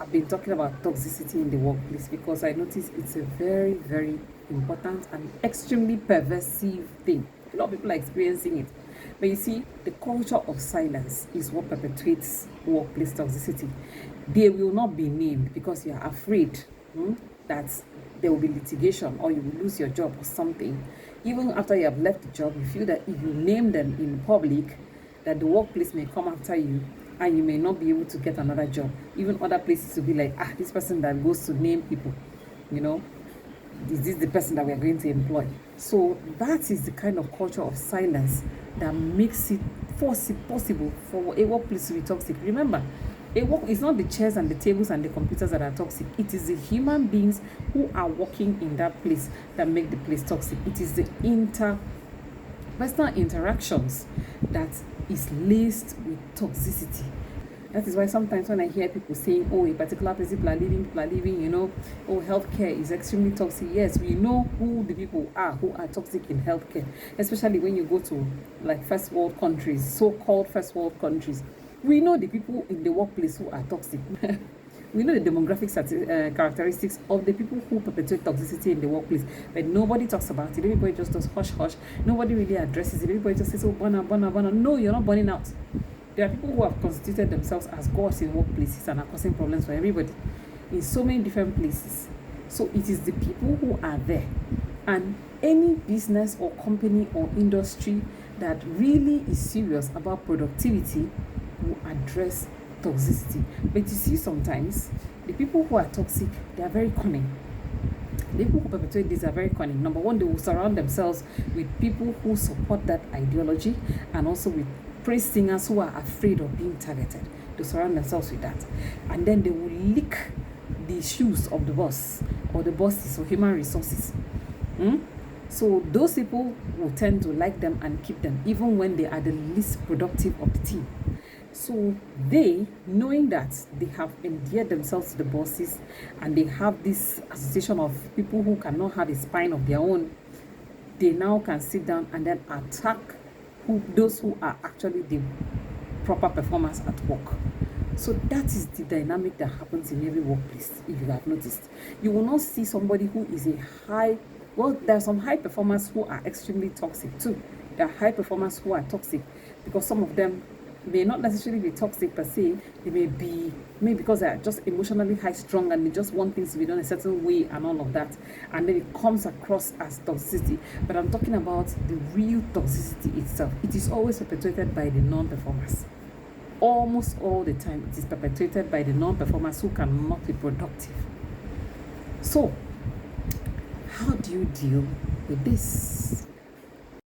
I've been talking about toxicity in the workplace because I notice it's a very, very important and extremely pervasive thing. A lot of people are experiencing it. But you see, the culture of silence is what perpetuates workplace toxicity. They will not be named because you are afraid that there will be litigation or you will lose your job or something. Even after you have left the job, you feel that if you name them in public, that the workplace may come after you and you may not be able to get another job. Even other places will be like, this person that goes to name people, you know, is this the person that we are going to employ? So that is the kind of culture of silence that makes it possible for a workplace to be toxic. Remember, it's not the chairs and the tables and the computers that are toxic. It is the human beings who are working in that place that make the place toxic. It is the interpersonal interactions that is laced with toxicity. That is why sometimes when I hear people saying, a particular place people are living, healthcare is extremely toxic. Yes, we know who the people are who are toxic in healthcare, especially when you go to like first world countries, so-called first world countries. We know the people in the workplace who are toxic. We know the demographic characteristics of the people who perpetuate toxicity in the workplace, but nobody talks about it. Everybody just does hush hush. Nobody really addresses it. Everybody just says, burn. No, you're not burning out. There are people who have constituted themselves as gods in workplaces and are causing problems for everybody in so many different places. So it is the people who are there. And any business or company or industry that really is serious about productivity will address toxicity. But you see, sometimes the people who are toxic, they are very cunning. The people who perpetuate this are very cunning. Number one, they will surround themselves with people who support that ideology and also with praise singers who are afraid of being targeted. They surround themselves with that. And then they will lick the shoes of the boss or the bosses or human resources. So those people will tend to like them and keep them even when they are the least productive of the team. So they, knowing that they have endeared themselves to the bosses and they have this association of people who cannot have a spine of their own, they now can sit down and then attack those who are actually the proper performers at work. So that is the dynamic that happens in every workplace. If you have noticed, you will not see somebody who is there are some high performers who are extremely toxic too. There are high performers who are toxic because some of them may not necessarily be toxic per se. They maybe because they are just emotionally high strung and they just want things to be done a certain way and all of that, and then it comes across as toxicity. But I'm talking about the real toxicity itself. It is always perpetuated by the non-performers. Almost all the time it is perpetuated by the non-performers who cannot be productive. So how do you deal with this?